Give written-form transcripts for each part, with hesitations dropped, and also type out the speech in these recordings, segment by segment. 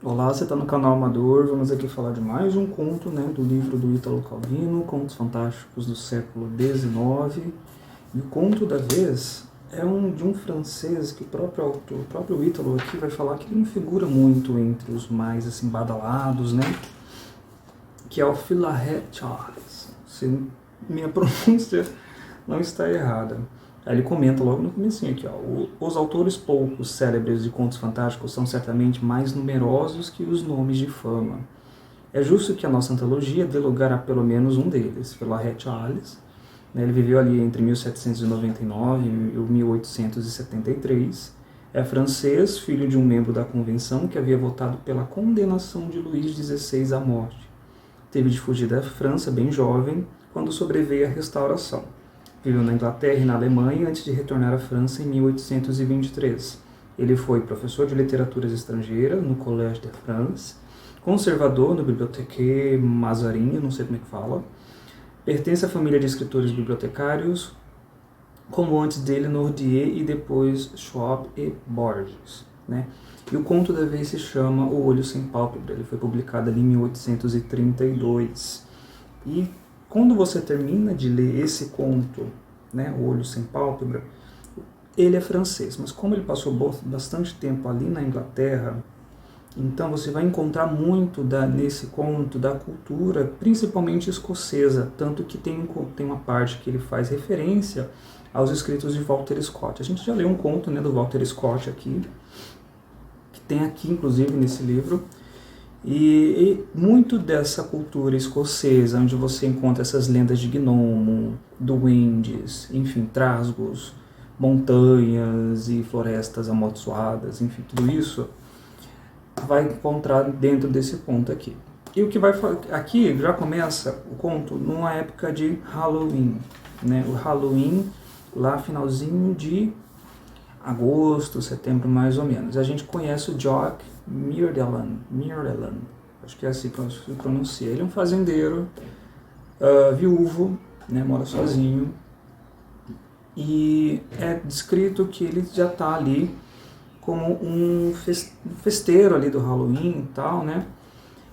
Olá, você está no canal Amador. Vamos aqui falar de mais um conto, do livro do Ítalo Calvino, Contos Fantásticos do século XIX. E o conto da vez é de um francês que o próprio autor, o próprio Ítalo aqui vai falar que ele não figura muito entre os mais assim badalados, que é o Philaret Charles. Se minha pronúncia não está errada. Aí ele comenta logo no comecinho aqui, os autores poucos célebres de contos fantásticos são certamente mais numerosos que os nomes de fama. É justo que a nossa antologia dê lugar a pelo menos um deles, Philaret Charles. Ele viveu ali entre 1799 e 1873. É francês, filho de um membro da Convenção que havia votado pela condenação de Luís XVI à morte. Teve de fugir da França bem jovem, quando sobreveio a Restauração. Viveu na Inglaterra e na Alemanha antes de retornar à França em 1823. Ele foi professor de literaturas estrangeiras no Collège de France, conservador no Bibliothèque Mazarin, não sei como é que fala. Pertence à família de escritores bibliotecários, como antes dele Nordier e depois Schwab e Borges. E o conto da vez se chama O Olho Sem Pálpebra. Ele foi publicado ali em 1832. E quando você termina de ler esse conto, O Olho Sem Pálpebra, ele é francês, mas como ele passou bastante tempo ali na Inglaterra, então você vai encontrar muito nesse conto da cultura, principalmente escocesa, tanto que tem uma parte que ele faz referência aos escritos de Walter Scott. A gente já leu um conto do Walter Scott aqui, que tem aqui inclusive nesse livro, e muito dessa cultura escocesa, onde você encontra essas lendas de gnomo, duendes, enfim, trasgos, montanhas e florestas amaldiçoadas, enfim, tudo isso vai encontrar dentro desse conto aqui. E o que vai aqui já começa o conto numa época de Halloween, O Halloween lá finalzinho de agosto, setembro mais ou menos. A gente conhece o Jock Mirdelan, acho que é assim que se pronuncia. Ele é um fazendeiro, viúvo, mora sozinho, e é descrito que ele já está ali como um festeiro ali do Halloween e tal,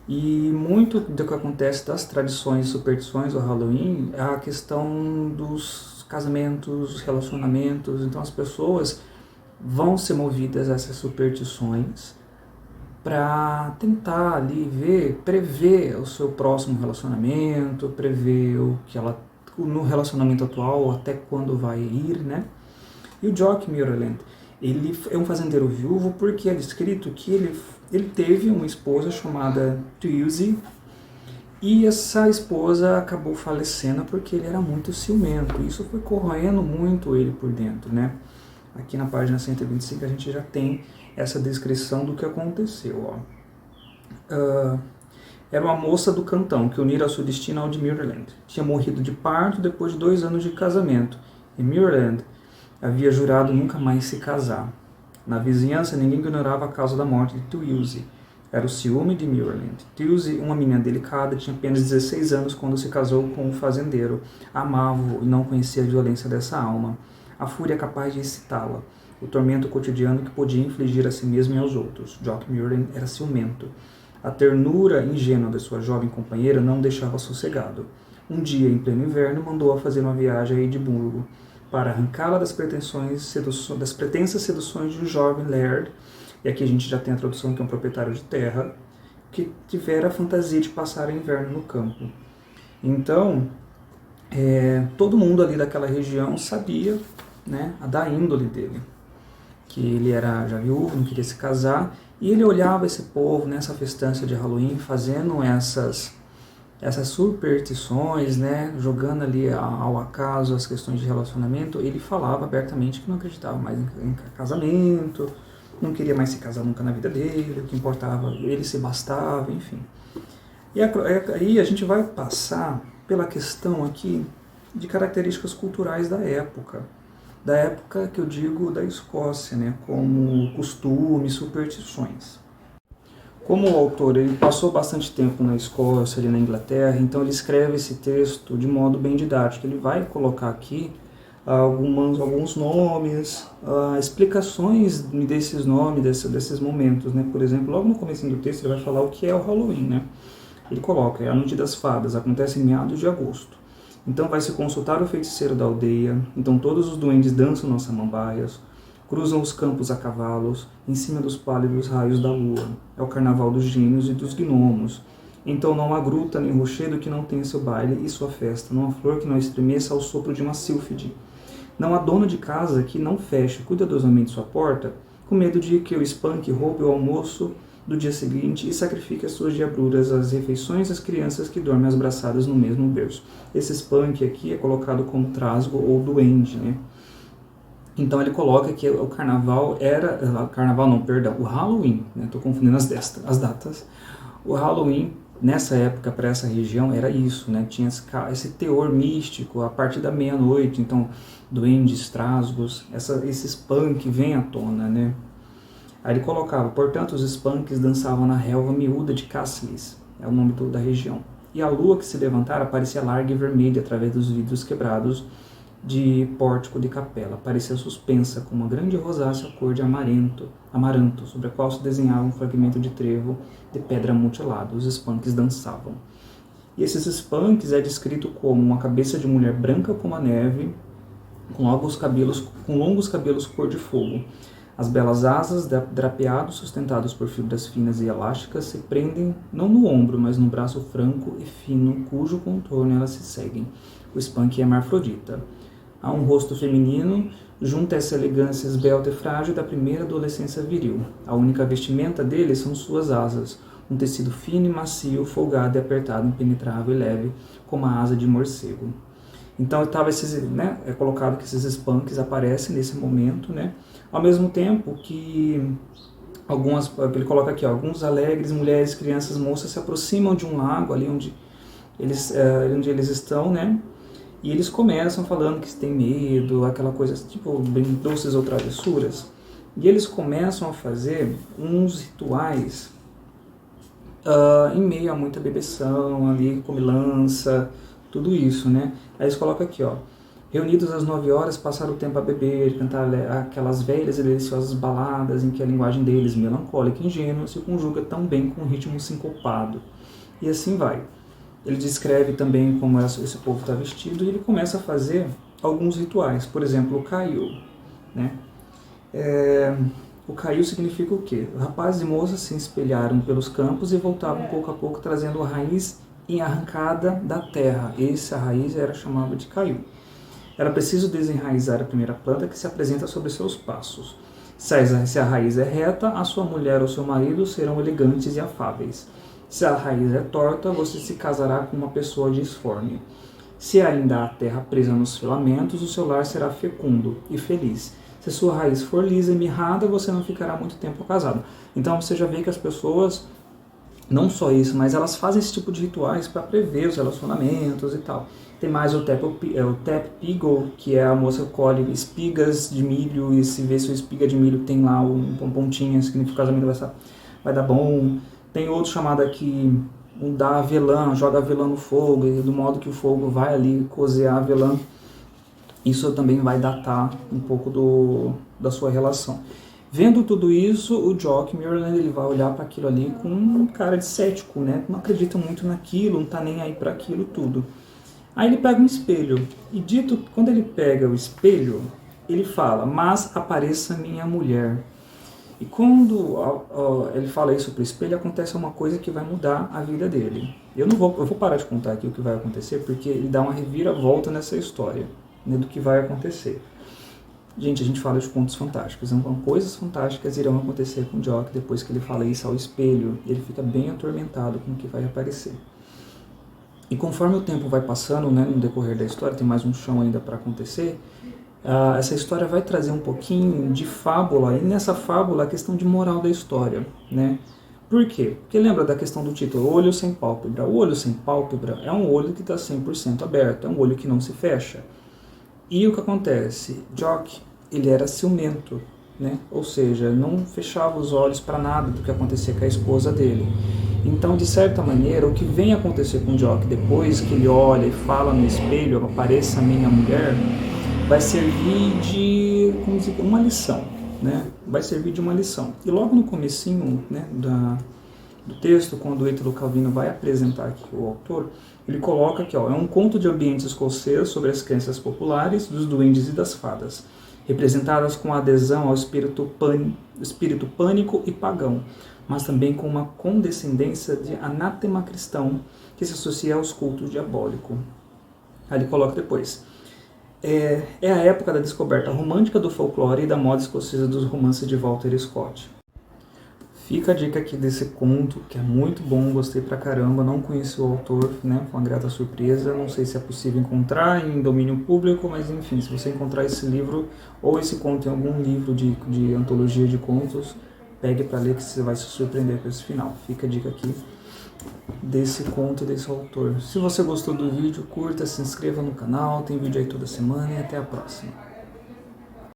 E muito do que acontece das tradições e superstições do Halloween é a questão dos casamentos, relacionamentos. Então as pessoas vão ser movidas a essas superstições para tentar ali prever o seu próximo relacionamento, prever o que ela no relacionamento atual, até quando vai ir, E o Jock Mirland, ele é um fazendeiro viúvo porque é descrito que ele teve uma esposa chamada Tuesday, e essa esposa acabou falecendo porque ele era muito ciumento. Isso foi corroendo muito ele por dentro, Aqui na página 125 a gente já tem essa descrição do que aconteceu. Era uma moça do cantão que unira seu destino ao de Mirland. Tinha morrido de parto depois de 2 anos de casamento, e Mirland havia jurado nunca mais se casar. Na vizinhança, ninguém ignorava a causa da morte de Tuesday. Era o ciúme de Mirland. Tuesday, uma menina delicada, tinha apenas 16 anos quando se casou com um fazendeiro. Amava-o e não conhecia a violência dessa alma, a fúria capaz de excitá-la, o tormento cotidiano que podia infligir a si mesmo e aos outros. Jock Mirland era ciumento. A ternura ingênua de sua jovem companheira não o deixava sossegado. Um dia, em pleno inverno, mandou-a fazer uma viagem a Edimburgo, para arrancá-la das pretensas seduções de um jovem laird, e aqui a gente já tem a tradução que é um proprietário de terra, que tivera a fantasia de passar o inverno no campo. Então, todo mundo ali daquela região sabia, da índole dele, que ele era já viúvo, não queria se casar, e ele olhava esse povo nessa festança de Halloween, fazendo essas superstições, jogando ali ao acaso as questões de relacionamento. Ele falava abertamente que não acreditava mais em casamento, não queria mais se casar nunca na vida dele, o que importava, ele se bastava, enfim. E aí a gente vai passar pela questão aqui de características culturais da época que eu digo da Escócia, como costumes, superstições. Como o autor ele passou bastante tempo na Escócia, ali na Inglaterra, então ele escreve esse texto de modo bem didático. Ele vai colocar aqui alguns nomes, explicações desses nomes, desses momentos, né? Por exemplo, logo no começo do texto ele vai falar o que é o Halloween, né? Ele coloca, é a Noite das Fadas, acontece em meados de agosto. Então vai se consultar o feiticeiro da aldeia, então todos os duendes dançam nas samambaias, cruzam os campos a cavalos, em cima dos pálidos raios da lua. É o carnaval dos gêmeos e dos gnomos. Então não há gruta nem rochedo que não tenha seu baile e sua festa, não há flor que não estremeça ao sopro de uma sílfide. Não há dono de casa que não feche cuidadosamente sua porta, com medo de que o espanque roube o almoço do dia seguinte e sacrifique as suas diabruras, as refeições das crianças que dormem abraçadas no mesmo berço. Esse espanque aqui é colocado como trasgo ou duende, né? Então ele coloca que o carnaval o Halloween, né? Estou confundindo as datas. O Halloween, nessa época, para essa região, era isso, né? Tinha esse teor místico a partir da meia-noite, então duendes, trasgos, esse spunk vem à tona, né? Aí ele colocava, portanto, os spanks dançavam na relva miúda de Cáceres, é o nome da região. E a lua que se levantara parecia larga e vermelha através dos vidros quebrados de pórtico de capela. Parecia suspensa com uma grande rosácea cor de amaranto, sobre a qual se desenhava um fragmento de trevo de pedra amontelado. Os spanks dançavam. E esses spanks é descrito como uma cabeça de mulher branca como a neve, com longos cabelos cor de fogo. As belas asas, drapeados, sustentados por fibras finas e elásticas, se prendem não no ombro, mas no braço franco e fino, cujo contorno elas se seguem. O spank é hermafrodita. Há um rosto feminino, junto a essa elegância esbelta e frágil da primeira adolescência viril. A única vestimenta dele são suas asas, um tecido fino e macio, folgado e apertado, impenetrável e leve, como a asa de morcego. Então é colocado que esses spanks aparecem nesse momento, né? Ao mesmo tempo que ele coloca aqui, alguns alegres mulheres, crianças, moças se aproximam de um lago ali onde eles estão, né? E eles começam falando que tem medo, aquela coisa tipo bem doces ou travessuras. E eles começam a fazer uns rituais em meio a muita bebeção, ali, comilança, tudo isso, né? Aí eles colocam aqui, ó. Reunidos às 9 horas, passaram o tempo a beber, cantar aquelas velhas e deliciosas baladas em que a linguagem deles, melancólica e ingênua, se conjuga tão bem com um ritmo sincopado. E assim vai. Ele descreve também como esse povo está vestido e ele começa a fazer alguns rituais. Por exemplo, o caiu, né? O caiu significa o quê? Rapazes e moças se espelharam pelos campos e voltavam pouco a pouco trazendo a raiz arrancada da terra. Essa raiz era chamada de caiu. Era preciso desenraizar a primeira planta que se apresenta sobre seus passos. Se a raiz é reta, a sua mulher ou seu marido serão elegantes e afáveis. Se a raiz é torta, você se casará com uma pessoa disforme. Se ainda há terra presa nos filamentos, o seu lar será fecundo e feliz. Se sua raiz for lisa e mirrada, você não ficará muito tempo casado. Então você já vê que as pessoas, não só isso, mas elas fazem esse tipo de rituais para prever os relacionamentos e tal. Tem mais o tap piggle, que é a moça que colhe espigas de milho e se vê se a espiga de milho tem lá um pontinho, significa que o casamento vai dar bom. Tem outro chamado aqui, da avelã, joga avelã no fogo, e do modo que o fogo vai ali cozer a avelã, isso também vai datar um pouco da sua relação. Vendo tudo isso, o Jock Mirland, ele vai olhar para aquilo ali com um cara de cético, né? Não acredita muito naquilo, não tá nem aí para aquilo tudo. Aí ele pega um espelho, e quando ele pega o espelho, ele fala, mas apareça minha mulher. E quando ele fala isso para o espelho, acontece uma coisa que vai mudar a vida dele. Eu vou parar de contar aqui o que vai acontecer, porque ele dá uma reviravolta nessa história, né, do que vai acontecer. Gente, a gente fala de contos fantásticos, então coisas fantásticas irão acontecer com o Jock depois que ele fala isso ao espelho. Ele fica bem atormentado com o que vai aparecer. E conforme o tempo vai passando, né, no decorrer da história, tem mais um chão ainda para acontecer, essa história vai trazer um pouquinho de fábula, e nessa fábula a questão de moral da história, né? Por quê? Porque lembra da questão do título, olho sem pálpebra. O olho sem pálpebra é um olho que está 100% aberto, é um olho que não se fecha. E o que acontece? Jock, ele era ciumento, né? Ou seja, não fechava os olhos para nada do que acontecia com a esposa dele. Então, de certa maneira, o que vem acontecer com o Jock depois que ele olha e fala no espelho, apareça a minha mulher, vai servir de, como dizer, uma lição, né? Vai servir de uma lição. E logo no comecinho, né, do texto, quando o Ítalo Calvino vai apresentar aqui o autor, ele coloca aqui, ó, é um conto de ambiente escocês sobre as crenças populares dos duendes e das fadas, representadas com adesão ao espírito pânico e pagão, mas também com uma condescendência de anátema cristão que se associa aos cultos diabólicos. Aí ele coloca depois: é a época da descoberta romântica do folclore e da moda escocesa dos romances de Walter Scott. Fica a dica aqui desse conto, que é muito bom, gostei pra caramba, não conheci o autor, né, foi uma grata surpresa, não sei se é possível encontrar em domínio público, mas enfim, se você encontrar esse livro, ou esse conto em algum livro de antologia de contos, pegue para ler que você vai se surpreender com esse final. Fica a dica aqui desse conto, desse autor. Se você gostou do vídeo, curta, se inscreva no canal, tem vídeo aí toda semana e até a próxima.